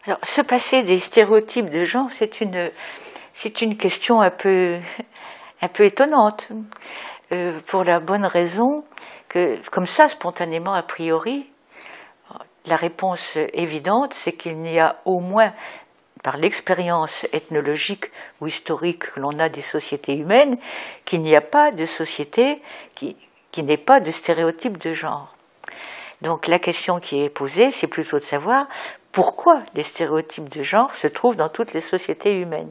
Alors, se passer des stéréotypes de genre, c'est une question un peu étonnante, pour la bonne raison que, comme ça, spontanément, a priori, la réponse évidente, c'est qu'il n'y a au moins, par l'expérience ethnologique ou historique que l'on a des sociétés humaines, qu'il n'y a pas de société qui n'ait pas de stéréotypes de genre. Donc la question qui est posée, c'est plutôt de savoir pourquoi les stéréotypes de genre se trouvent dans toutes les sociétés humaines.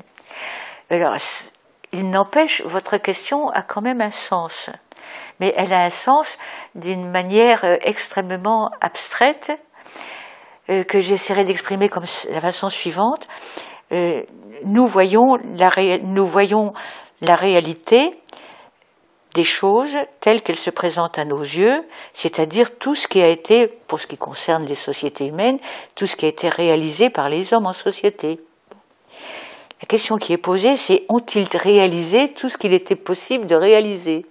Alors, il n'empêche, votre question a quand même un sens, mais elle a un sens d'une manière extrêmement abstraite, que j'essaierai d'exprimer comme la façon suivante. Nous voyons la réalité des choses telles qu'elles se présentent à nos yeux, c'est-à-dire tout ce qui a été, pour ce qui concerne les sociétés humaines, tout ce qui a été réalisé par les hommes en société. La question qui est posée, c'est ont-ils réalisé tout ce qu'il était possible de réaliser?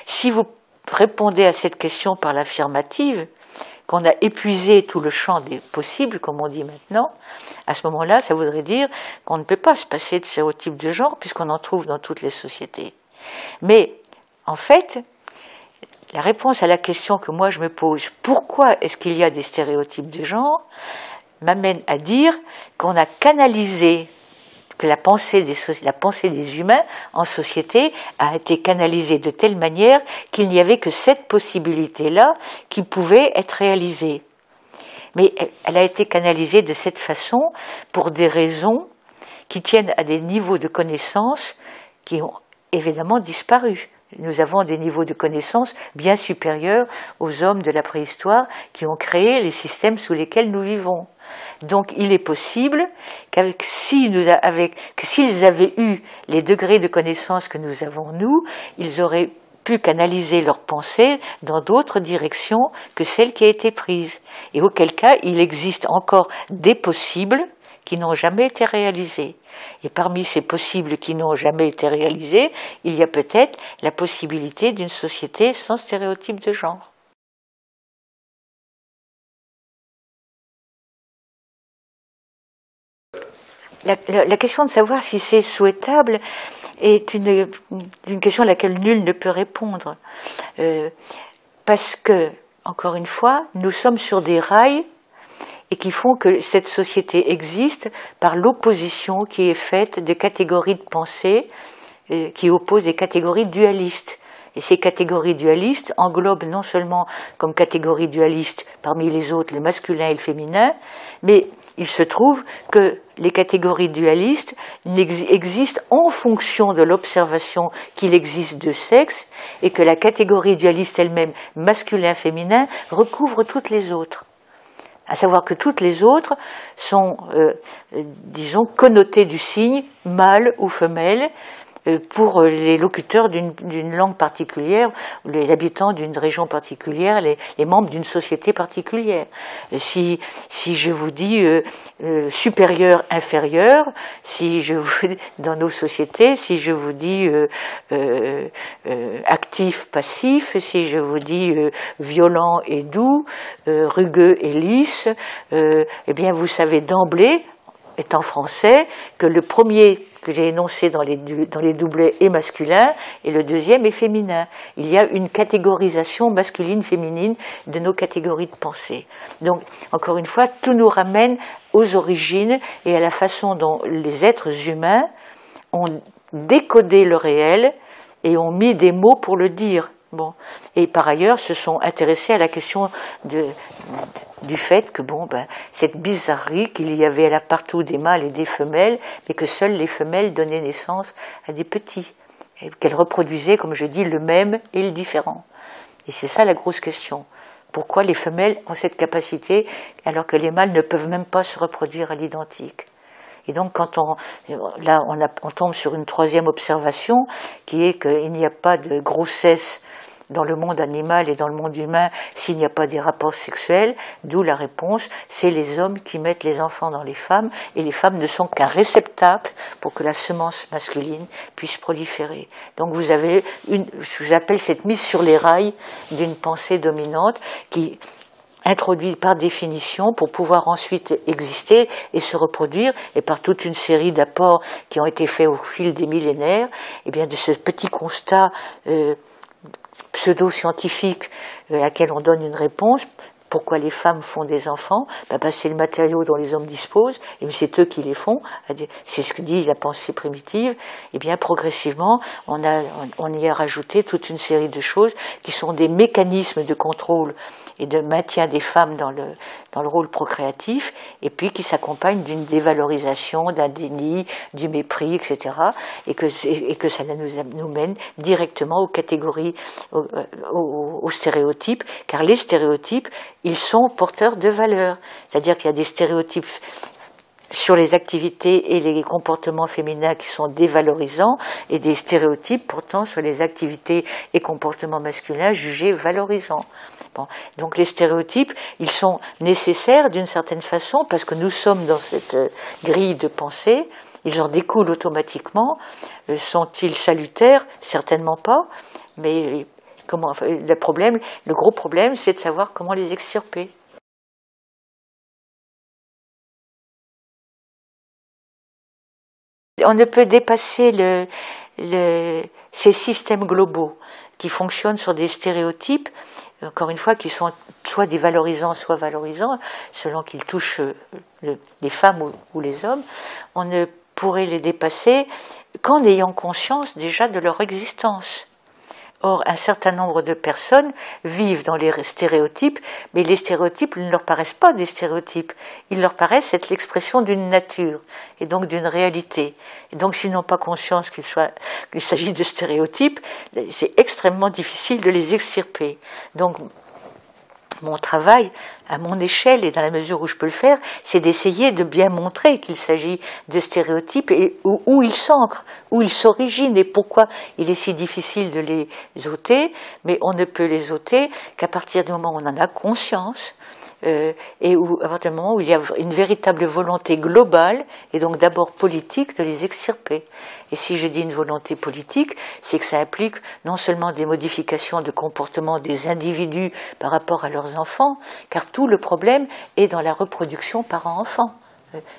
Si vous répondez à cette question par l'affirmative, qu'on a épuisé tout le champ des possibles, comme on dit maintenant, à ce moment-là, ça voudrait dire qu'on ne peut pas se passer de stéréotypes de genre, puisqu'on en trouve dans toutes les sociétés. Mais, en fait, la réponse à la question que moi je me pose, pourquoi est-ce qu'il y a des stéréotypes de genre, m'amène à dire qu'on a canalisé, que la pensée des humains en société a été canalisée de telle manière qu'il n'y avait que cette possibilité-là qui pouvait être réalisée. Mais elle a été canalisée de cette façon pour des raisons qui tiennent à des niveaux de connaissances qui ont évidemment disparu. Nous avons des niveaux de connaissances bien supérieurs aux hommes de la préhistoire qui ont créé les systèmes sous lesquels nous vivons. Donc il est possible s'ils avaient eu les degrés de connaissances que nous avons nous, ils auraient pu canaliser leur pensée dans d'autres directions que celle qui a été prise. Et auquel cas, il existe encore des possibles qui n'ont jamais été réalisés. Et parmi ces possibles qui n'ont jamais été réalisés, il y a peut-être la possibilité d'une société sans stéréotype de genre. La question de savoir si c'est souhaitable est une question à laquelle nul ne peut répondre. Parce que, encore une fois, nous sommes sur des rails et qui font que cette société existe par l'opposition qui est faite des catégories de pensée qui opposent des catégories dualistes. Et ces catégories dualistes englobent non seulement comme catégories dualistes parmi les autres le masculin et le féminin, mais il se trouve que les catégories dualistes existent en fonction de l'observation qu'il existe deux sexes et que la catégorie dualiste elle-même, masculin-féminin, recouvre toutes les autres. À savoir que toutes les autres sont, disons, connotées du signe mâle ou femelle pour les locuteurs d'une langue particulière, les habitants d'une région particulière, les membres d'une société particulière. Si je vous dis supérieur, inférieur, dans nos sociétés, si je vous dis actif, passif, si je vous dis violent et doux, rugueux et lisse, eh bien vous savez d'emblée, étant français, que le premier que j'ai énoncé dans les doublets est masculin et le deuxième est féminin. Il y a une catégorisation masculine-féminine de nos catégories de pensée. Donc, encore une fois, tout nous ramène aux origines et à la façon dont les êtres humains ont décodé le réel et ont mis des mots pour le dire. Bon. Et par ailleurs, se sont intéressés à la question du fait que cette bizarrerie qu'il y avait là partout des mâles et des femelles, mais que seules les femelles donnaient naissance à des petits, et qu'elles reproduisaient, comme je dis, le même et le différent. Et c'est ça la grosse question. Pourquoi les femelles ont cette capacité alors que les mâles ne peuvent même pas se reproduire à l'identique? Et donc, quand on tombe sur une troisième observation, qui est qu'il n'y a pas de grossesse dans le monde animal et dans le monde humain s'il n'y a pas des rapports sexuels, d'où la réponse, c'est les hommes qui mettent les enfants dans les femmes, et les femmes ne sont qu'un réceptacle pour que la semence masculine puisse proliférer. Donc vous avez j'appelle cette mise sur les rails d'une pensée dominante qui introduit par définition pour pouvoir ensuite exister et se reproduire, et par toute une série d'apports qui ont été faits au fil des millénaires, et bien de ce petit constat pseudo-scientifique à laquelle on donne une réponse. Pourquoi les femmes font des enfants? C'est le matériau dont les hommes disposent, et c'est eux qui les font. C'est ce que dit la pensée primitive. Et bien progressivement, on y a rajouté toute une série de choses qui sont des mécanismes de contrôle et de maintien des femmes dans le rôle procréatif, et puis qui s'accompagnent d'une dévalorisation, d'un déni, du mépris, etc. Et que ça nous mène directement aux catégories, aux stéréotypes, car les stéréotypes, ils sont porteurs de valeurs. C'est-à-dire qu'il y a des stéréotypes sur les activités et les comportements féminins qui sont dévalorisants, et des stéréotypes pourtant sur les activités et comportements masculins jugés valorisants. Bon. Donc les stéréotypes, ils sont nécessaires d'une certaine façon parce que nous sommes dans cette grille de pensée, ils en découlent automatiquement. Sont-ils salutaires? Certainement pas, mais le gros problème, c'est de savoir comment les extirper. On ne peut dépasser ces systèmes globaux qui fonctionnent sur des stéréotypes, encore une fois, qui sont soit dévalorisants, soit valorisants, selon qu'ils touchent les femmes ou les hommes. On ne pourrait les dépasser qu'en ayant conscience déjà de leur existence. Or, un certain nombre de personnes vivent dans les stéréotypes, mais les stéréotypes ne leur paraissent pas des stéréotypes. Ils leur paraissent être l'expression d'une nature, et donc d'une réalité. Et donc, s'ils n'ont pas conscience qu'il s'agit de stéréotypes, c'est extrêmement difficile de les extirper. Donc, mon travail, à mon échelle et dans la mesure où je peux le faire, c'est d'essayer de bien montrer qu'il s'agit de stéréotypes et où ils s'ancrent, où ils s'originent et pourquoi il est si difficile de les ôter, mais on ne peut les ôter qu'à partir du moment où on en a conscience, et à partir du moment où il y a une véritable volonté globale, et donc d'abord politique, de les extirper. Et si je dis une volonté politique, c'est que ça implique non seulement des modifications de comportement des individus par rapport à leurs enfants, car tout le problème est dans la reproduction parent-enfant.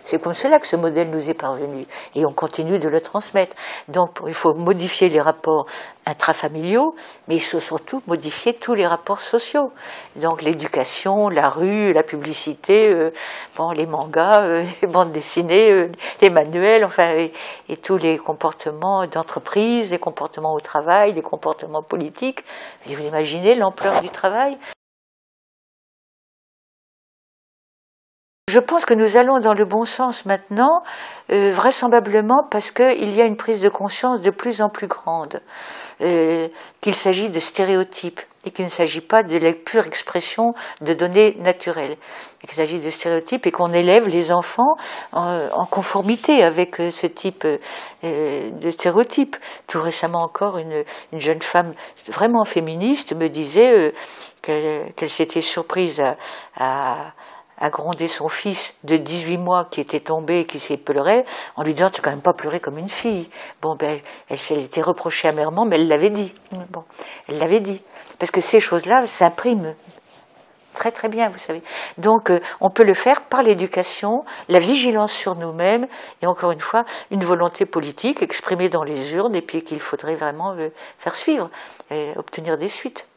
C'est comme cela que ce modèle nous est parvenu, et on continue de le transmettre. Donc il faut modifier les rapports intrafamiliaux, mais il faut surtout modifier tous les rapports sociaux. Donc l'éducation, la rue, la publicité, les mangas, les bandes dessinées, les manuels, et tous les comportements d'entreprise, les comportements au travail, les comportements politiques. Vous imaginez l'ampleur du travail ? Je pense que nous allons dans le bon sens maintenant, vraisemblablement parce qu'il y a une prise de conscience de plus en plus grande, qu'il s'agit de stéréotypes et qu'il ne s'agit pas de la pure expression de données naturelles. Il s'agit de stéréotypes et qu'on élève les enfants en conformité avec ce type de stéréotypes. Tout récemment encore, une jeune femme vraiment féministe me disait qu'elle s'était surprise à gronder son fils de 18 mois qui était tombé et qui s'est pleuré, en lui disant « tu n'as quand même pas pleuré comme une fille ». Bon, elle s'était reprochée amèrement, mais elle l'avait dit. Bon, elle l'avait dit. Parce que ces choses-là s'impriment très très bien, vous savez. Donc, on peut le faire par l'éducation, la vigilance sur nous-mêmes, et encore une fois, une volonté politique exprimée dans les urnes, et puis qu'il faudrait vraiment faire suivre, et obtenir des suites.